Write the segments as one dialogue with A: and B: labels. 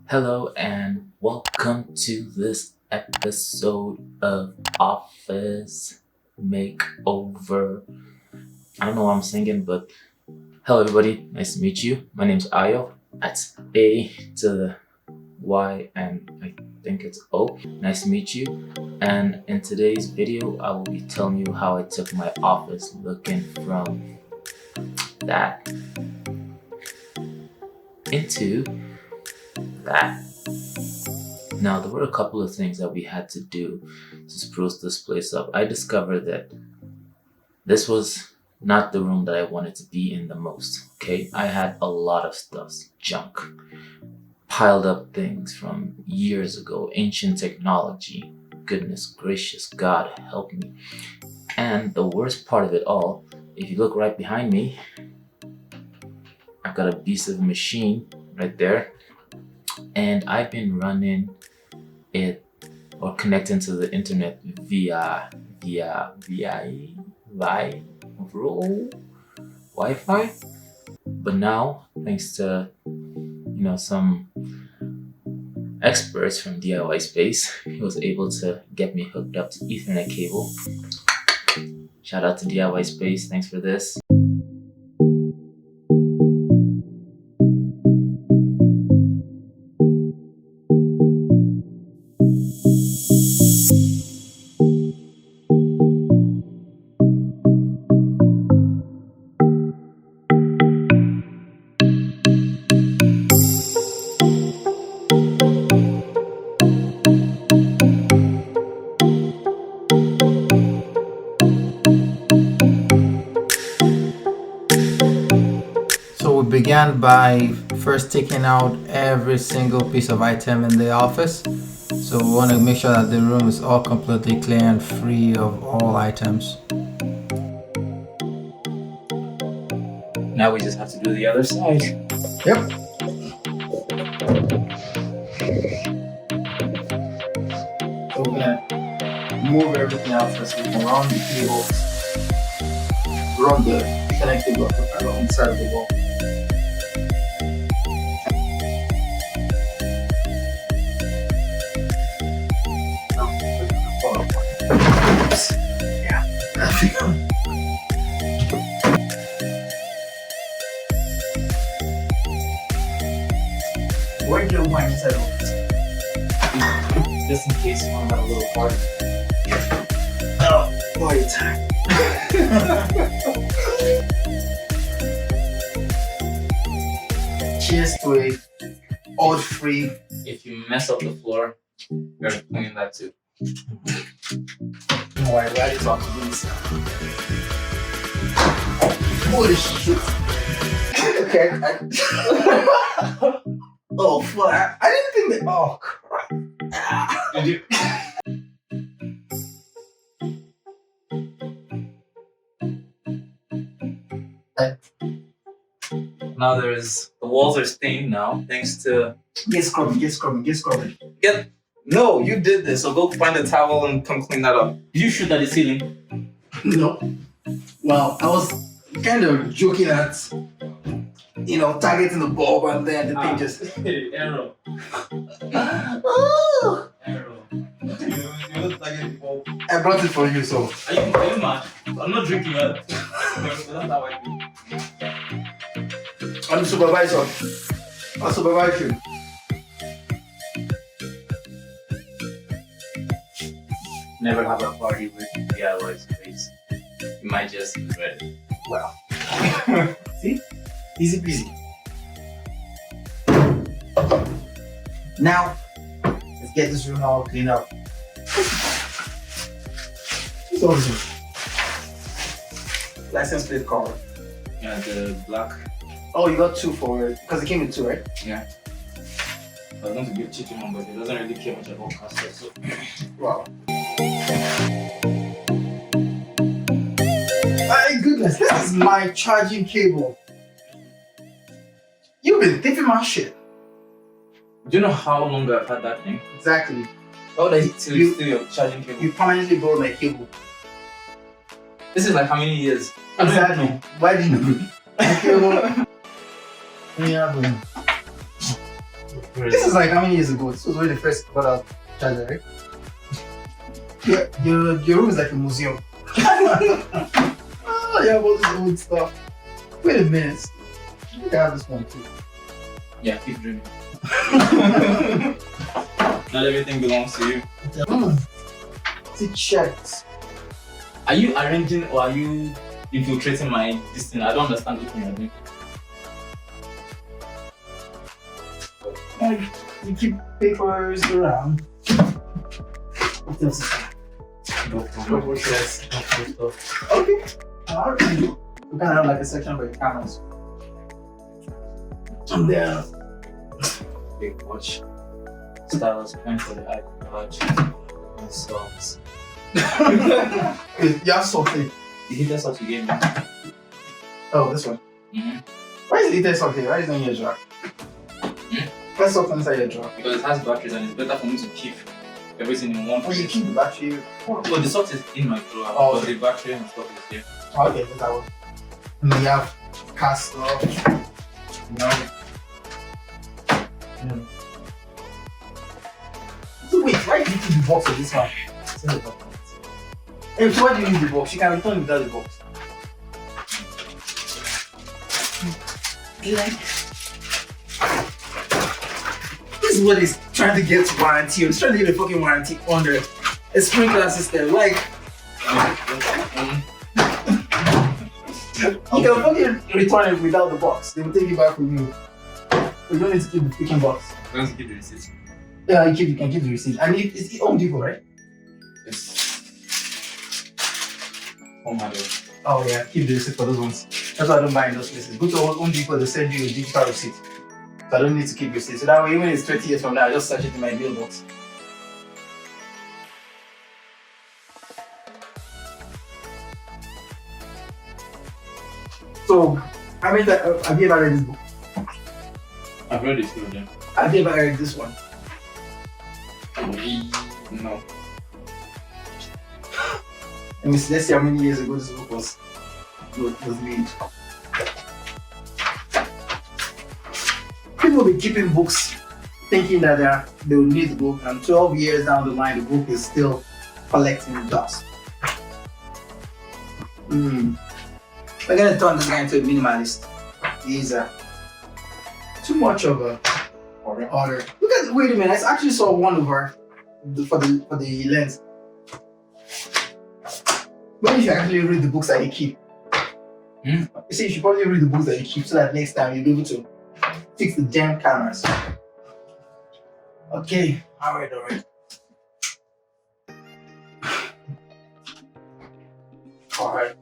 A: Hello and welcome to this episode of Office Makeover. I don't know what I'm singing, but hello everybody, nice to meet you. My name's Ayo. That's A to the Y and I think it's O. Nice to meet you. And in today's video, I will be telling you how I took my office looking from that into that. Now, there were a couple of things that we had to do to spruce this place up. I discovered that this was not the room that I wanted to be in the most, okay? I had a lot of stuff, junk, piled up things from years ago, ancient technology. Goodness gracious, God help me. And the worst part of it all, if you look right behind me, I've got a piece of machine right there. And I've been running it or connecting to the internet via Wi-Fi. But now, thanks to some experts from DIY Space, he was able to get me hooked up to Ethernet cable. Shout out to DIY Space, thanks for this.
B: So we began by first taking out every single piece of item in the office. So we want to make sure that the room is all completely clear and free of all items.
A: Now we just have to do the other side.
B: Yep. So we're gonna move everything out first. We can run the cable, run the connecting block along the side of the wall. Where'd your wine settle?
A: Just in case you want to have a little party.
B: Oh, party time. Cheers to a oil-free.
A: If you mess up the floor, you gotta clean that too.
B: Why are talking to this? Holy shit. Okay. Oh fuck. I didn't think that. Oh crap.
A: Did you? Now the walls are stained now, thanks to...
B: Get scrubbing.
A: No, you did this, so go find a towel and come clean that up. Did you shoot at the ceiling?
B: No. Well, I was kind of joking at, targeting the bulb and then the thing just...
A: Arrow.
B: Oh!
A: Arrow. You look like a bulb.
B: I brought it for you, so...
A: Are you mad? I'm not drinking that. That's how I do.
B: I'm the supervisor. I'll supervise you.
A: Never have a party with DIY Space. You might just regret it.
B: Well. See? Easy peasy. Now, let's get this room all cleaned up. What's all this? License plate cover.
A: Yeah, the black.
B: Oh, you got two for it. Because it came in two, right?
A: Yeah. I was going to give chicken one, but it doesn't really care much about custard, so...
B: Wow. My goodness, this is my charging cable. You've been thieving my shit.
A: Do you know how long I've had that thing?
B: Exactly.
A: Oh, that's still your charging cable.
B: You permanently borrowed my cable.
A: This is like how many years?
B: Exactly. Why do you know? My cable. Yeah, This is like how many years ago? This was when they first got out charger, right? Yeah, your room is like a museum. Oh, yeah, all this old stuff. Wait a minute. I think I have this one too.
A: Yeah, keep dreaming. Not everything belongs to you.
B: See, checks.
A: Are you arranging or are you infiltrating my this thing? I don't understand what you're doing.
B: Like, you keep papers around. What else is that? Okay. Alright. We kind of have like a section for your cameras. And there.
A: Big watch. Stylus pen for the iPod. And socks.
B: You have something.
A: The heater socks you gave me.
B: Oh, this one.
A: Mm-hmm.
B: Why is the heater sock here? Why is it not in your drawer? What's sock inside your drawer?
A: Because it has batteries and it's better for me to keep everything in one
B: Oh, you
A: place.
B: keep the battery.
A: Well, the socks is in my drawer,
B: Oh.
A: but the battery and stuff is here.
B: Okay, that's that one. And then you have cast stuff. No. So wait, why did you keep the box of this one? Hey, so why do you use the box? You can return without the box. This is what he's trying to get warranty. He's trying to get a fucking warranty under a sprinkler system. Like, you can fucking return it without the box. They will take it back from you. You don't need to keep the freaking box.
A: I'm going to keep the receipt.
B: Yeah, you can keep the receipt. And it's Home Depot, right?
A: Yes. Oh my god.
B: Oh yeah, keep the receipt for those ones. That's why I don't buy in those places. Go to Home Depot, they send you a digital receipt. So I don't need to keep receipt. So that way, even if it's 20 years from now, I just search it in my mailbox. So, have you ever read this book?
A: I've read it through them.
B: Have you ever read this one?
A: No.
B: Let me see, let's see how many years ago this book was made. People be keeping books thinking that they will need the book, and 12 years down the line, the book is still collecting dust. We're gonna turn this guy into a minimalist. He's too much of a order. Look at, wait a minute, I actually saw one over for the lens. Maybe you should actually read the books that you keep. You see, you should probably read the books that you keep so that next time you'll be able to fix the damn cameras. Okay, alright. Alright.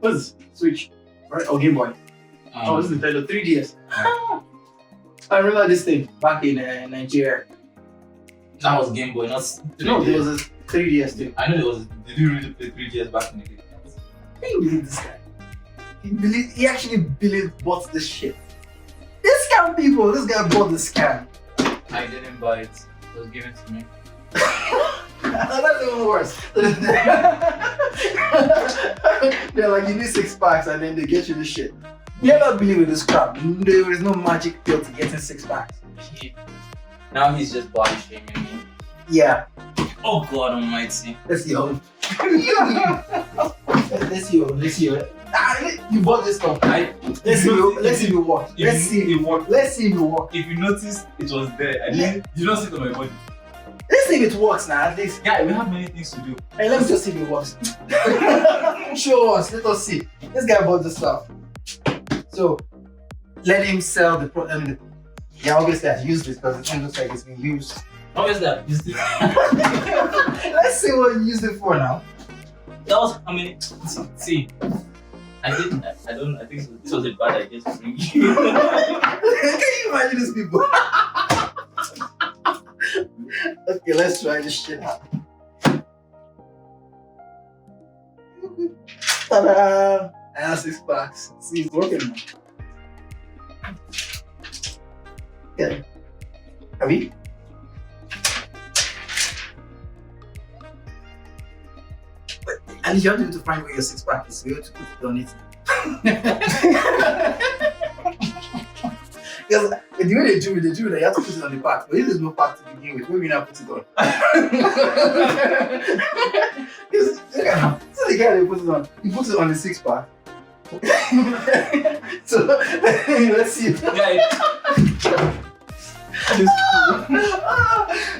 B: What's this? Switch? Right? Or Game Boy? Oh, this is the 3DS. I remember this thing back in Nigeria.
A: That was Game Boy, not 3DS.
B: No, there was a 3DS too.
A: I know there was. Did you really play 3DS back in the day?
B: Can you believe this guy? He actually bought this shit. This scam people, this guy bought the scam.
A: I didn't buy it. It was given to me.
B: That's even worse. They're like, you need 6 packs and then they get you this shit. You never believe in this crap. There is no magic pill to getting 6 packs.
A: Now he's just body shaming me.
B: Yeah.
A: Oh God Almighty.
B: Let's see. Let's see. You bought this stuff. Let's see if it works. Let's see if it works.
A: If you notice, it was there. I didn't. You don't see it on my body.
B: Let's see if it works now. At least.
A: Yeah, we have many things to do.
B: Hey, let me just see if it works. Show us. Let us see. This guy bought the stuff. So let him sell the product. Yeah, obviously I've used this because it looks like it's been used.
A: Obviously I've used it.
B: Let's see what you used it for now.
A: That was how many? See, I think this was a bad idea to bring you.
B: Can you imagine these people? Okay, let's try this shit out. Ta-da! I have 6 packs. See, it's working now. Okay. Have you? But at least you have to be able to find where your 6 pack is. So you have to put it on it. Because the way they do it, you have to put it on the part. But if there's no part to begin with, maybe not put it on. So the guy that puts it on, he puts it on the 6 part. So let's see. These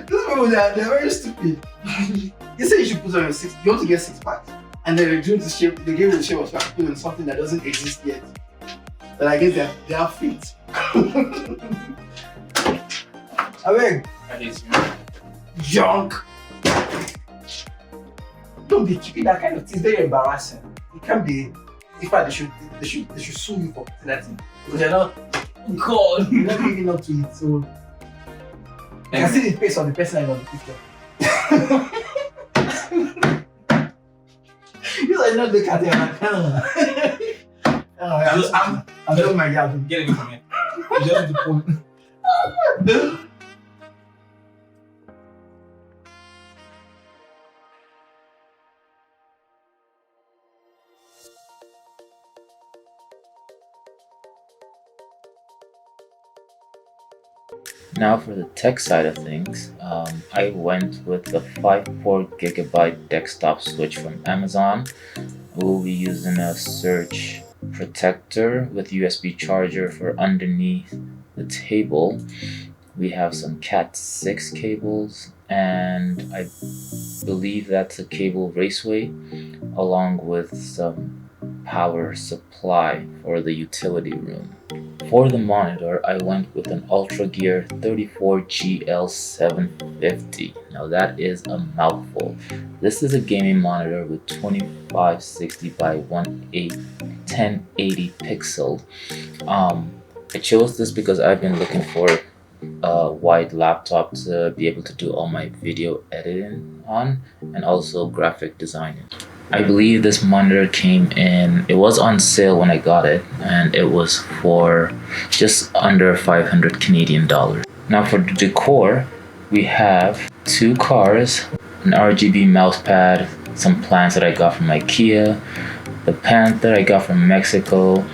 B: people, they're very stupid. You say you should put it on your 6, you want to get 6 parts. And then they're doing the shape, they give it the shape of put on something that doesn't exist yet. But I guess they are feet. I mean, junk. Don't be keeping that kind of thing. It's very embarrassing. It can be. In fact, they should sue you for that thing because you're not. God, you're not giving up to it. So you can see the face of the person on the picture. You like not look at it. I'm doing my job.
C: Get it from here. You just need to pull.
A: Now for the tech side of things, I went with the 54GB desktop switch from Amazon. We'll be using a surge protector with USB charger for underneath the table. We have some Cat 6 cables, and I believe that's a cable raceway, along with some power supply for the utility room. For the monitor, I went with an Ultra Gear 34GL750. Now that is a mouthful. This is a gaming monitor with 2560 by 1080 pixel. I chose this because I've been looking for a wide laptop to be able to do all my video editing on, and also graphic designing. I believe this monitor came in, it was on sale when I got it, and it was for just under 500 Canadian dollars. Now for the decor, we have 2 cars, an RGB mouse pad, some plants that I got from IKEA, the panther I got from Mexico,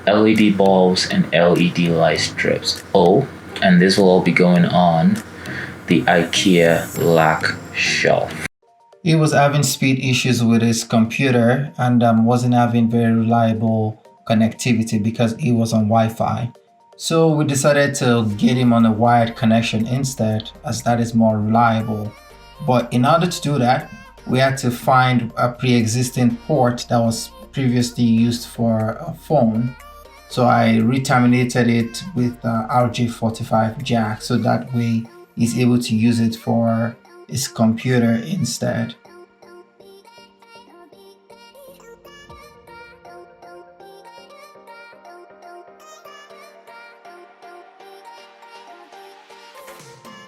A: LED bulbs, and LED light strips. Oh, and this will all be going on the IKEA lac shelf.
B: He was having speed issues with his computer and wasn't having very reliable connectivity because he was on Wi-Fi. So we decided to get him on a wired connection instead, as that is more reliable. But in order to do that, we had to find a pre-existing port that was previously used for a phone. So I re-terminated it with RJ45 jack, so that way he's able to use it for his computer instead.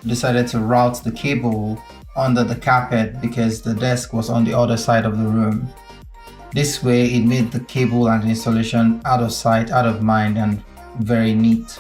B: Decided to route the cable under the carpet because the desk was on the other side of the room. This way it made the cable and the installation out of sight, out of mind, and very neat.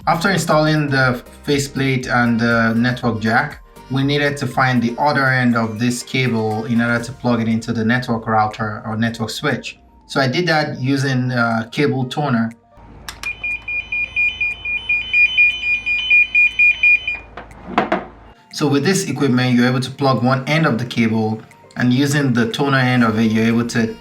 B: After installing the faceplate and the network jack, we needed to find the other end of this cable in order to plug it into the network router or network switch. So I did that using a cable toner. So with this equipment, you're able to plug one end of the cable, and using the toner end of it, you're able to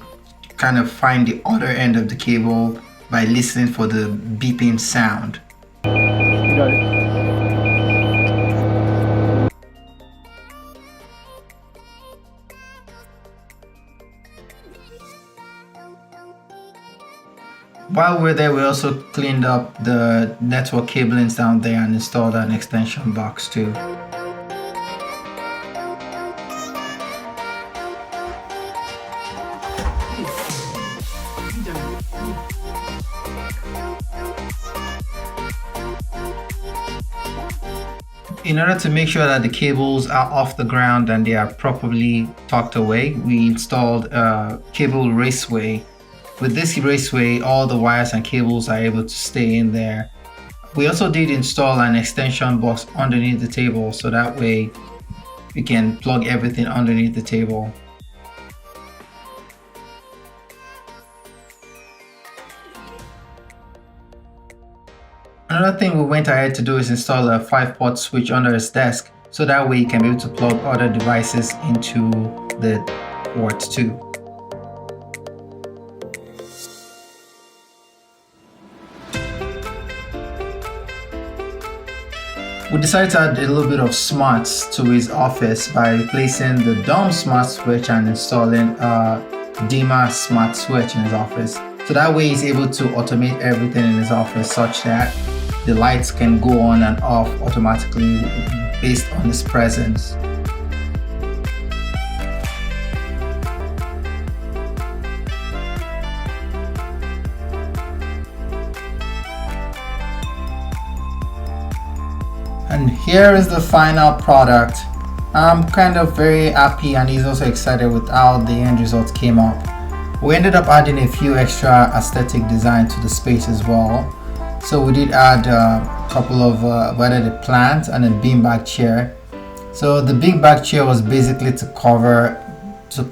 B: kind of find the other end of the cable by listening for the beeping sound. Got it. While we're there, we also cleaned up the network cablings down there and installed an extension box too. In order to make sure that the cables are off the ground and they are properly tucked away, we installed a cable raceway. With this raceway, all the wires and cables are able to stay in there We also did install an extension box underneath the table, so that way we can plug everything underneath the table. Another thing we went ahead to do is install a 5-port switch under his desk, so that way you can be able to plug other devices into the port too. We decided to add a little bit of smarts to his office by replacing the dumb smart switch and installing a dimmer smart switch in his office. So that way he's able to automate everything in his office such that the lights can go on and off automatically based on his presence. And here is the final product. I'm kind of very happy, and he's also excited with how the end result came up. We ended up adding a few extra aesthetic design to the space as well. So we did add a couple of we added a plant and a beanbag chair. So the beanbag chair was basically to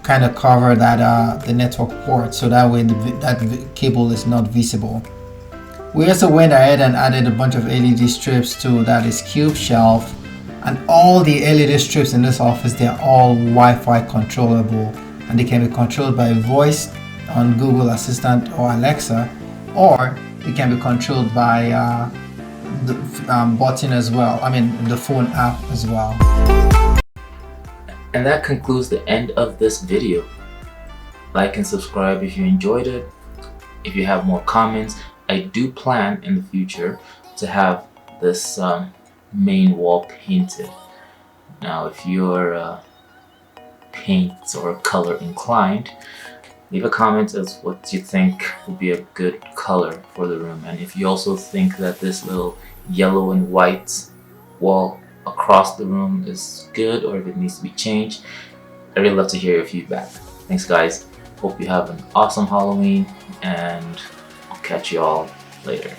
B: kind of cover that the network port, so that way that cable is not visible. We also went ahead and added a bunch of LED strips to that is cube shelf, and all the LED strips in this office, they are all Wi-Fi controllable, and they can be controlled by voice on Google Assistant or Alexa, or it can be controlled by the button as well, the phone app as well.
A: And that concludes the end of this video. Like and subscribe if you enjoyed it. If you have more comments, I do plan in the future to have this main wall painted. Now if you're paint or color inclined, leave a comment as what you think would be a good color for the room, and if you also think that this little yellow and white wall across the room is good or if it needs to be changed. I really love to hear your feedback. Thanks guys, hope you have an awesome Halloween, and I'll catch you all later.